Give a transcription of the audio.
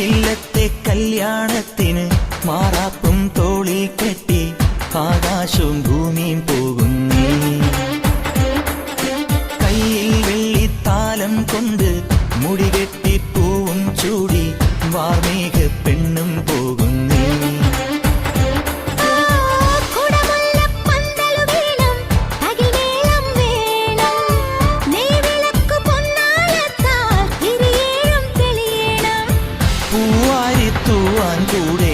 ഇല്ലത്തെ കല്യാണത്തിന് മാറാപ്പും തോളിൽ കെട്ടി ആകാശവും ഭൂമിയും പോകുന്നേ. കയ്യിൽ വെള്ളിത്താലം കൊണ്ട് മുടികെട്ടി പൂവും ചൂടി വാർമേഘ പെണ്ണും പോകുന്നേ. പൂവാരി തൂവാൻ കൂടെ